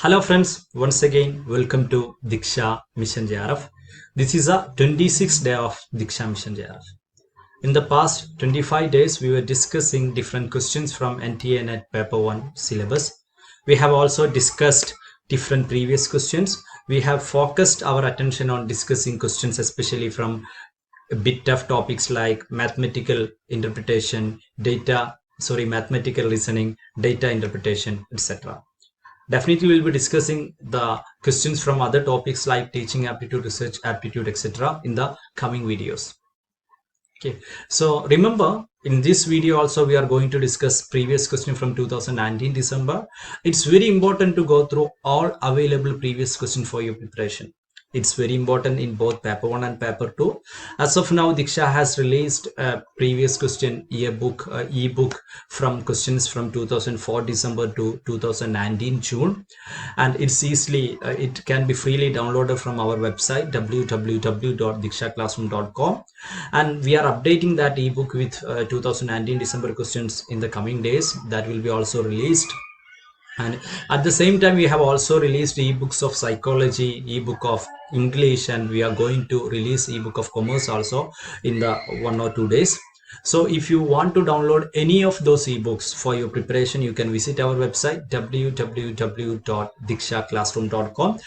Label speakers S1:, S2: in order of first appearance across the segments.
S1: Hello friends, once again welcome to Diksha Mission JRF. This is a 26th day of Diksha Mission JRF. In the past 25 days, we were discussing different questions from NTA NET Paper 1 syllabus. We have also discussed different previous questions. We have focused our attention on discussing questions especially from a bit tough topics like mathematical interpretation, mathematical reasoning, data interpretation, etc. Definitely, we'll be discussing the questions from other topics like teaching aptitude, research aptitude, etc. in the coming videos. Okay, so remember in this video also we are going to discuss previous question from 2019 December. It's very important to go through all available previous question for your preparation. It's very important in both paper 1 and paper 2. As of now, Diksha has released a previous question ebook from questions from 2004 December to 2019 June, and it can be freely downloaded from our website www.dikshaclassroom.com, and we are updating that ebook with 2019 December questions in the coming days. That will be also released. And at the same time, we have also released ebooks of psychology, ebook of English, and we are going to release ebook of commerce also in the 1 or 2 days. So if you want to download any of those ebooks for your preparation, you can visit our website www.dikshaclassroom.com.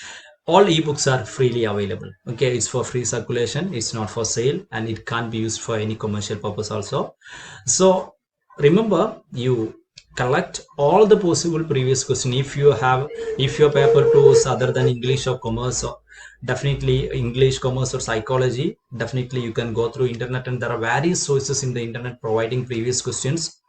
S1: All ebooks are freely available. Okay, it's for free circulation, it's not for sale, and it can't be used for any commercial purpose also. So remember, you collect all the possible previous question. If your paper 2 is other than English or commerce, or definitely English, commerce, or psychology, definitely you can go through internet, and there are various sources in the internet providing previous questions.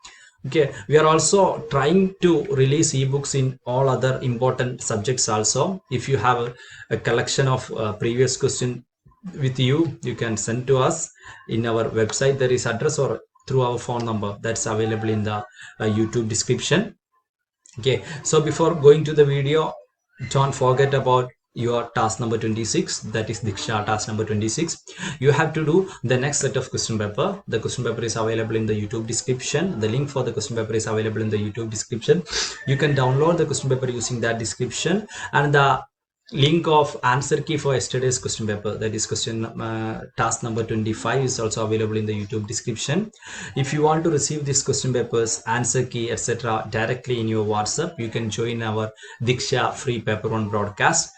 S1: Okay, we are also trying to release ebooks in all other important subjects also. If you have a collection of previous question with you, you can send to us in our website. There is address, or through our phone number that's available in the YouTube description. Okay, so before going to the video, don't forget about your task number 26, that is Diksha task number 26. You have to do the next set of question paper. The question paper is available in the YouTube description. The link for the question paper is available in the YouTube description. You can download the question paper using that description, and the link of answer key for yesterday's question paper, that is task number 25, is also available in the YouTube description. If you want to receive this question papers, answer key, etc. directly in your WhatsApp, you can join our Diksha free paper 1 broadcast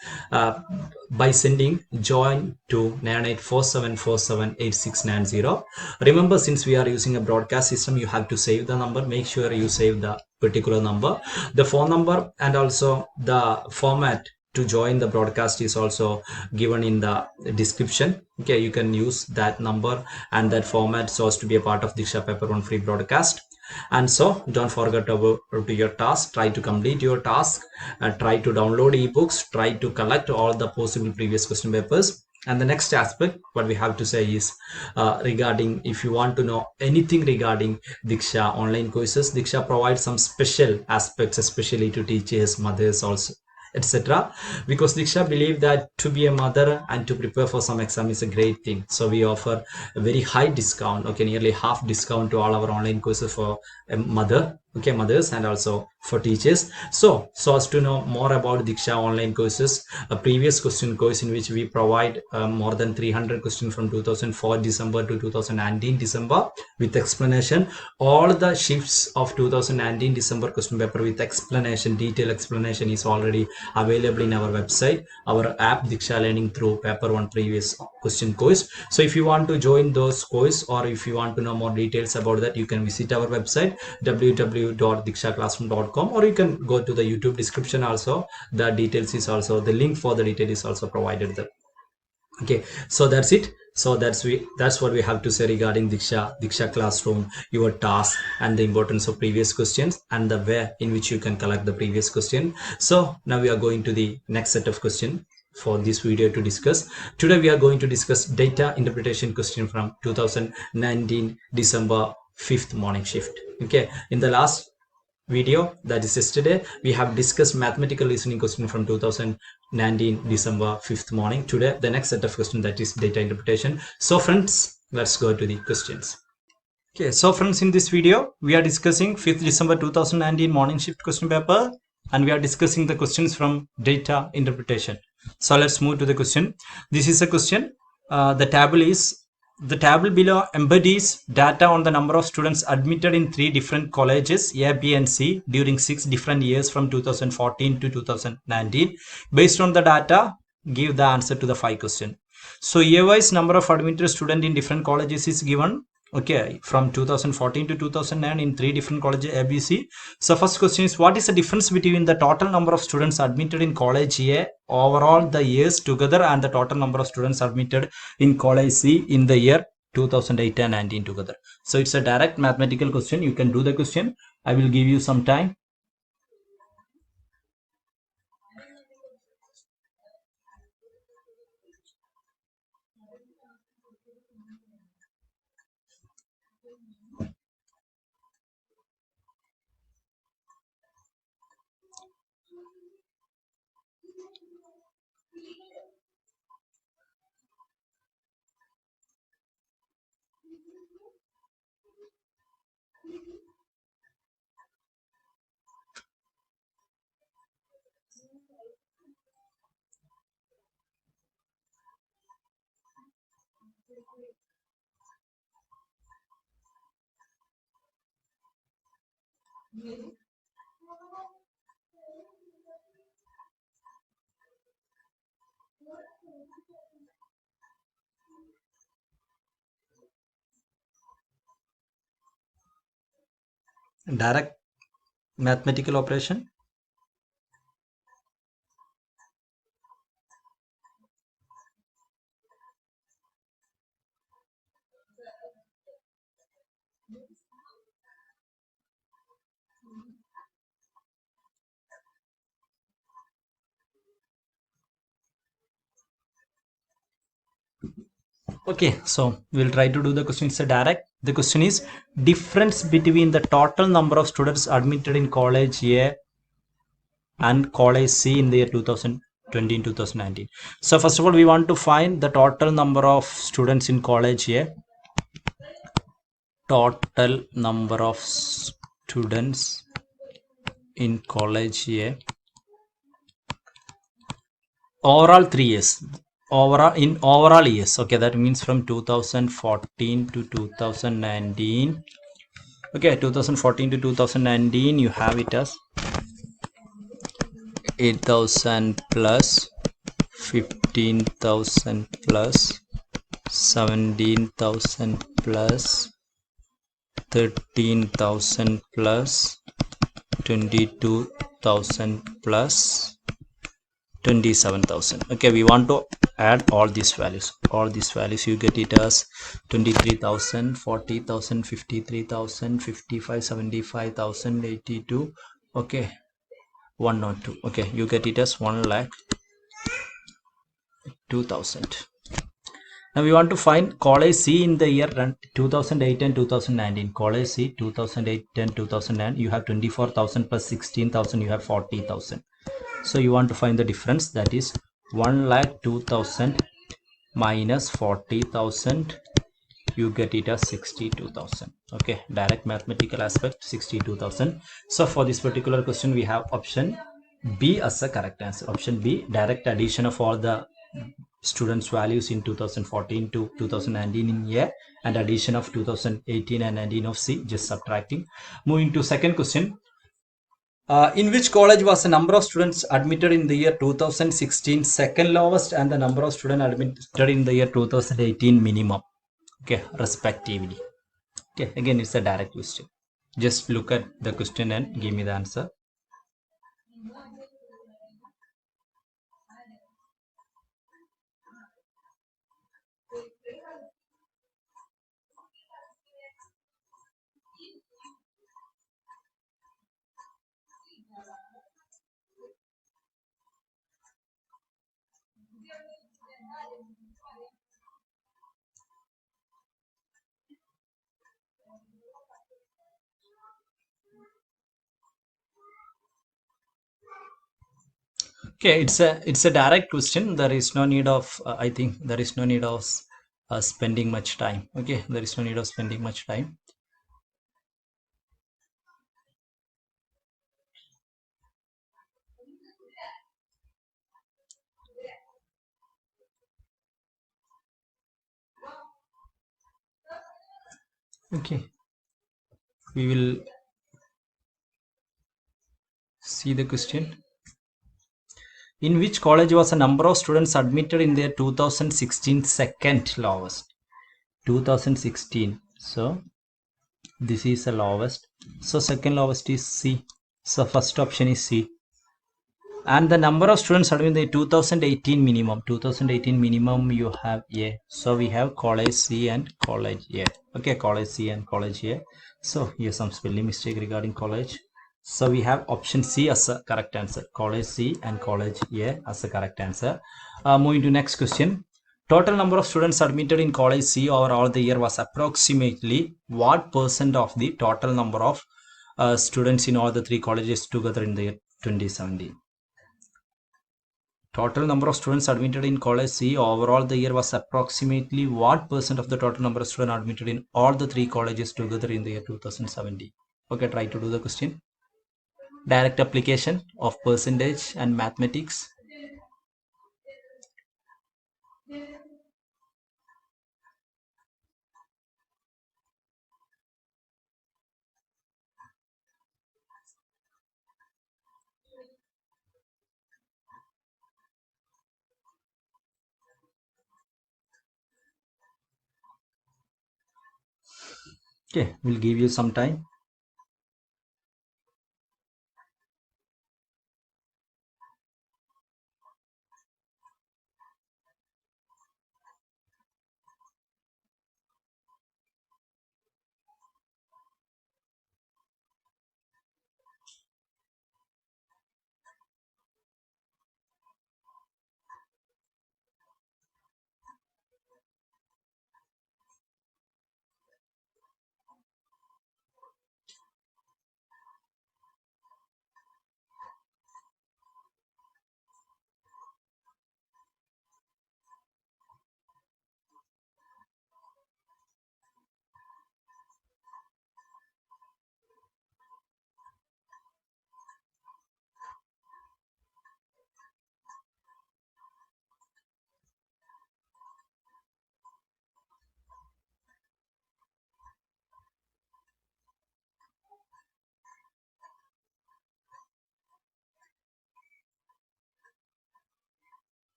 S1: by sending join to 9847478690. Remember, since we are using a broadcast system, you have to save the number. Make sure you save the particular number, the phone number, and also the format to join the broadcast is also given in the description. Okay, you can use that number and that format so as to be a part of Diksha paper 1 free broadcast. And so don't forget about your task. Try to complete your task, try to download ebooks, try to collect all the possible previous question papers. And the next aspect what we have to say is regarding, if you want to know anything regarding Diksha online courses, Diksha provides some special aspects especially to teachers, mothers also, etc. Because Diksha believe that to be a mother and to prepare for some exam is a great thing. So we offer a very high discount, okay, nearly half discount to all our online courses for a mothers, and also for teachers. So as to know more about Diksha online courses, a previous question course in which we provide more than 300 questions from 2004 December to 2019 December with explanation. All the shifts of 2019 December question paper with explanation, detailed explanation, is already available in our website, our app Diksha Learning through paper 1 previous question course. So if you want to join those course, or if you want to know more details about that, you can visit our website www.dikshaclassroom.com, or you can go to the YouTube description also. The details is also, the link for the detail is also provided there. Okay, so that's it. So that's what we have to say regarding Diksha Classroom, your task, and the importance of previous questions, and the way in which you can collect the previous question. So now we are going to the next set of questions for this video to discuss. Today we are going to discuss data interpretation question from 2019 December 5th morning shift. Okay, in the last video, that is yesterday, we have discussed mathematical reasoning question from 2019 December 5th morning. Today the next set of questions, that is data interpretation. So friends, let's go to the questions. Okay, so friends, in this video we are discussing 5th December 2019 morning shift question paper. and we are discussing the questions from data interpretation. So let's move to the question. This is a question. The table below embodies data on the number of students admitted in three different colleges A, B, and C during 6 different years from 2014 to 2019. Based on the data, give the answer to the 5 question. So year-wise number of admitted student in different colleges is given. Okay, from 2014 to 2009 in three different colleges ABC. So first question is, what is the difference between the total number of students admitted in college A overall the years together and the total number of students admitted in college C in the year 2008 and 19 together? So it's a direct mathematical question. You can do the question. I will give you some time. Direct mathematical operation. Okay, so we'll try to do the question. It's a direct. The question is difference between the total number of students admitted in college A and college C in the year 2020 and 2019. So first of all, we want to find the total number of students in college A. Total number of students in college A. Overall 3 years. Overall years. Okay, that means from 2014 to 2019. Okay, 2014 to 2019, you have it as 8,000 plus 15,000 plus 17,000 plus 13,000 plus 22,000 plus 27,000. Okay, we want to add all these values. All these values you get it as 23,000, 40,000, 53,000, 55, 75,000, 82. Okay, 102. Okay, you get it as 1,02,000. Now we want to find college C in the year 2008 and 2019. College C 2008 and 2009, you have 24,000 plus 16,000, you have 40,000. So you want to find the difference, that is 1,02,000 minus 40,000, you get it as 62,000. Okay, direct mathematical aspect, 62,000. So for this particular question we have option B as a correct answer. Option B, direct addition of all the students values in 2014 to 2019 in A and addition of 2018 and 19 of C, just subtracting. Moving to second question. In which college was the number of students admitted in the year 2016 second lowest and the number of students admitted in the year 2018 minimum? Okay, respectively. Okay, again it's a direct question. Just look at the question and give me the answer. Okay, it's a direct question. There is no need of I think there is no need of spending much time. Okay, there is no need of spending much time. Okay, we will see the question. In which college was the number of students admitted in their 2016 second lowest? 2016. So this is the lowest. So second lowest is C. So first option is C. And the number of students admitted in the 2018 minimum. 2018 minimum you have A. So we have college C and college A. Okay, college C and college A. So here's some spelling mistake regarding college. So we have option C as a correct answer. College C and college A as a correct answer. Moving to next question. Total number of students admitted in college C overall the year was approximately what percent of the total number of students in all the three colleges together in the year 2017? Total number of students admitted in college C overall the year was approximately what percent of the total number of students admitted in all the three colleges together in the year 2017? Okay, try to do the question. Direct application of percentage and mathematics. Okay, we'll give you some time.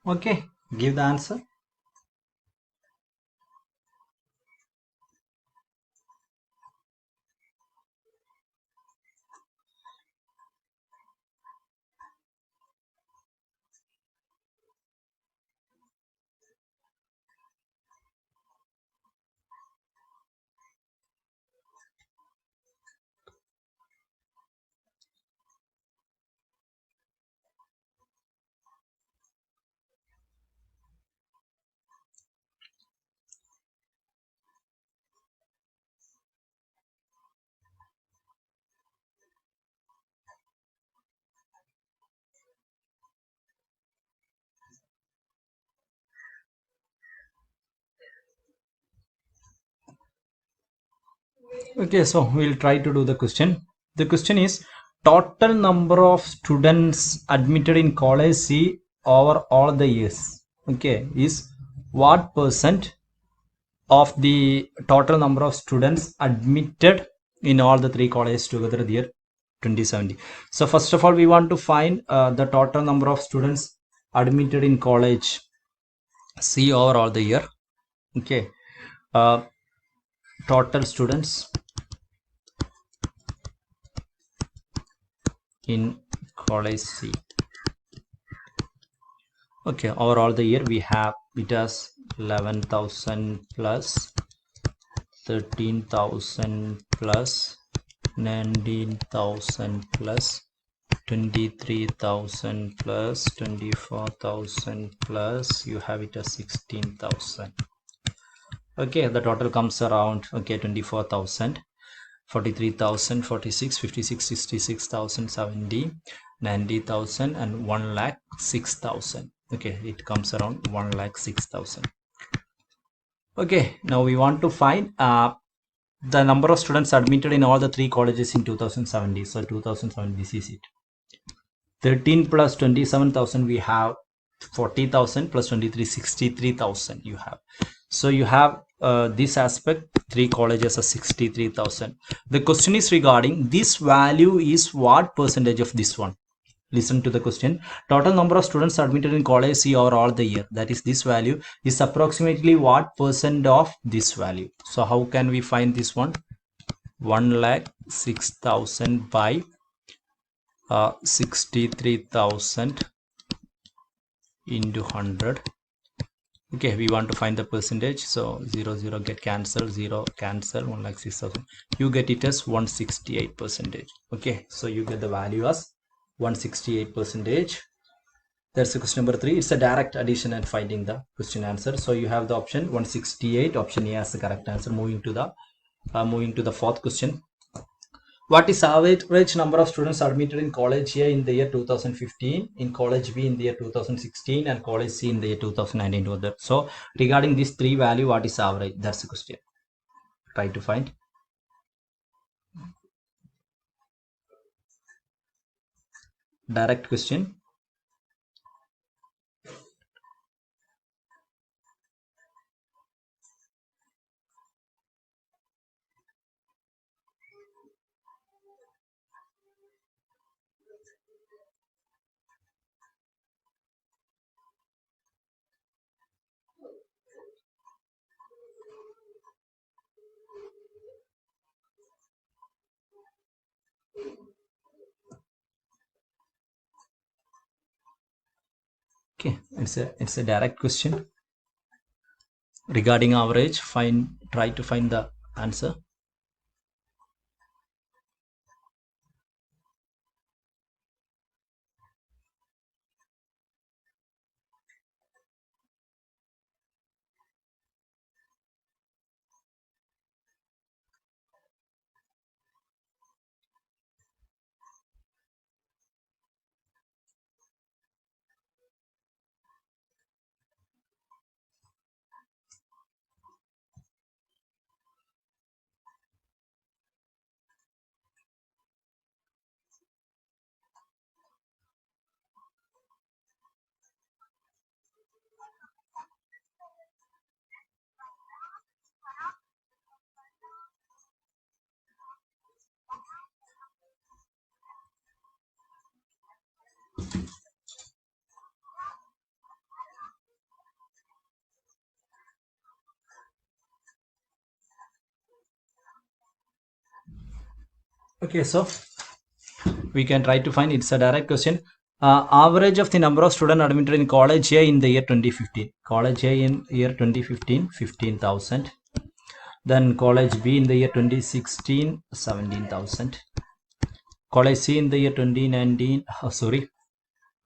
S1: Okay, give the answer. Okay, so we'll try to do the question. The question is total number of students admitted in college C over all the years. Okay, is what percent of the total number of students admitted in all the three colleges together the year 2070. So first of all we want to find the total number of students admitted in college C over all the year. Okay, uh, total students in college C. Okay, overall the year we have it as 11,000 plus 13,000 plus 19,000 plus 23,000 plus 24,000 plus you have it as 16,000. Okay, the total comes around 24,000, 43,000, 46, 56, 66,000, 70, 90,000 and 1,06,000. Okay, it comes around 1,06,000. Okay, now we want to find the number of students admitted in all the three colleges in 2070. So 2007, this is it. 13 plus 27,000, we have 40,000 plus 23, 63,000 you have. So you have this aspect, three colleges are 63,000. The question is regarding this value is what percentage of this one. Listen to the question. Total number of students admitted in college C overall the year, that is this value, is approximately what percent of this value. So how can we find this one? 1,06,000 by 63,000 into 100. Okay, we want to find the percentage, so 0 0 get cancelled, 0 cancel, 1,06,000, you get it as 168 percentage. Okay, so you get the value as 168 percentage. That's the question number 3. It's a direct addition and finding the question answer. So you have the option 168, option A as the correct answer. Moving to the fourth question. What is average number of students admitted in college A in the year 2015, in college B in the year 2016, and college C in the year 2019? So regarding these three value, what is average? That's the question. Try to find. Direct question. Okay, it's a direct question. Regarding average, try to find the answer. Okay, so we can try to find, it's a direct question. Average of the number of students admitted in college A in the year 2015. College A in year 2015, 15,000. Then college B in the year 2016, 17,000. College C in the year 2019,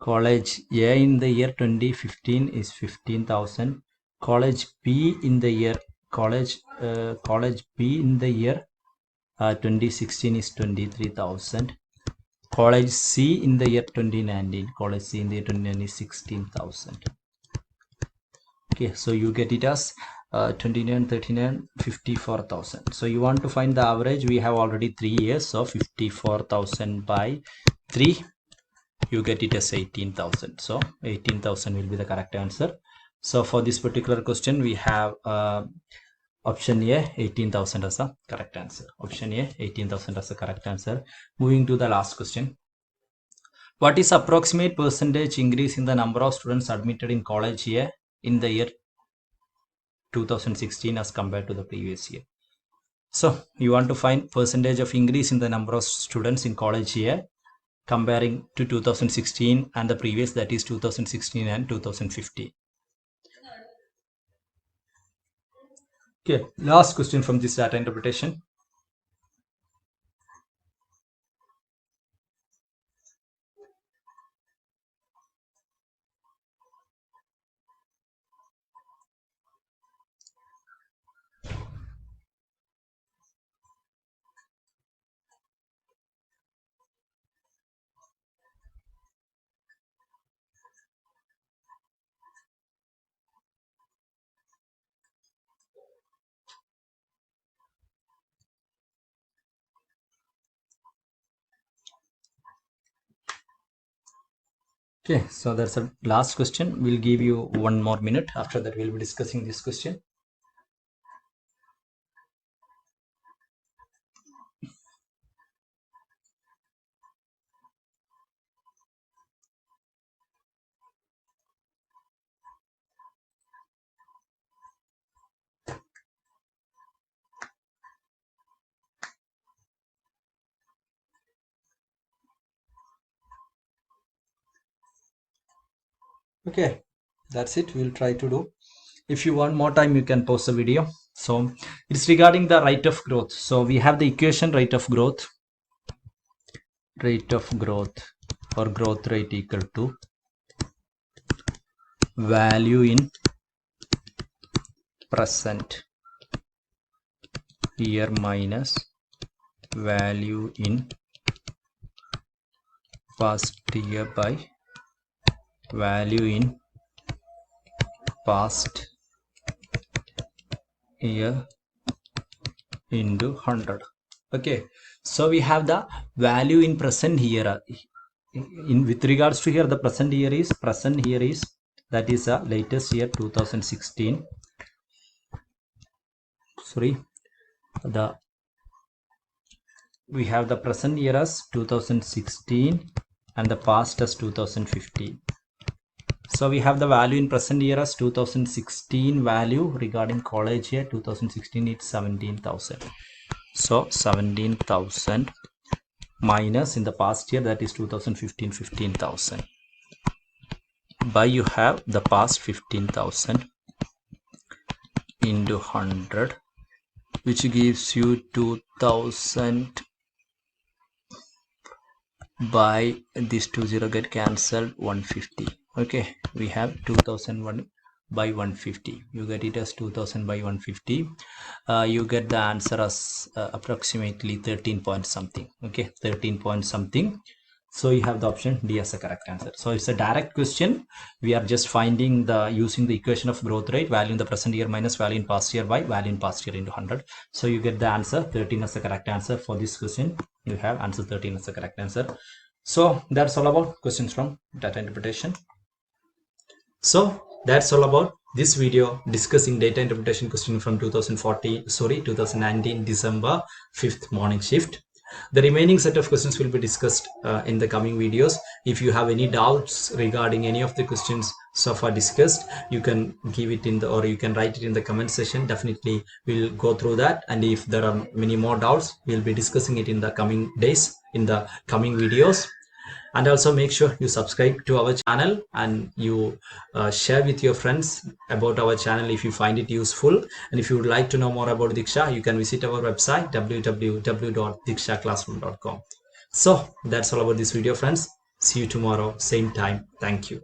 S1: college A in the year 2015 is 15,000. College B in the year, college B in the year 2016 is 23,000. College C in the year 2019, college C in the year 2019 is 16,000. Okay, so you get it as 29, 39, 54,000. So you want to find the average. We have already 3 years, so 54,000 by 3, you get it as 18,000. So 18,000 will be the correct answer. So for this particular question, we have option A, 18,000 as a correct answer. Option A, 18,000 as a correct answer. Moving to the last question. What is approximate percentage increase in the number of students admitted in college A in the year 2016 as compared to the previous year? So you want to find percentage of increase in the number of students in college A comparing to 2016 and the previous, that is 2016 and 2015. Okay, last question from this data interpretation. Okay, so that's the last question. We'll give you 1 more minute. After that, we'll be discussing this question. Okay, that's it. We'll try to do. If you want more time, you can pause the video. So it's regarding the rate of growth. So we have the equation rate of growth or growth rate equal to value in present year minus value in past year by value in past year into 100. Okay, so we have the value in present here. In with regards to here, the present year is that is the latest year 2016. Sorry, the we have the present year as 2016 and the past as 2015. So we have the value in present year as 2016 value regarding college year 2016 it's 17,000. So 17,000 minus in the past year that is 2015 15,000 by you have the past 15,000 into 100 which gives you 2,000 by this 20 get cancelled 150. Okay, we have 2001 by 150. You get it as 2000 by 150. You get the answer as approximately 13 point something. Okay, 13 point something. So you have the option D as a correct answer. So it's a direct question. We are just finding the using the equation of growth rate, value in the present year minus value in past year by value in past year into 100. So you get the answer 13 as the correct answer for this question. You have answer 13 as the correct answer. So that's all about questions from data interpretation. So that's all about this video discussing data interpretation question from 2019 December 5th morning shift. The remaining set of questions will be discussed in the coming videos. If you have any doubts regarding any of the questions so far discussed, you can give it in the or you can write it in the comment section. Definitely we'll go through that, and if there are many more doubts, we'll be discussing it in the coming days in the coming videos. And also make sure you subscribe to our channel and you share with your friends about our channel if you find it useful. And if you would like to know more about Diksha, you can visit our website www.dikshaclassroom.com. So that's all about this video, friends. See you tomorrow, same time. Thank you.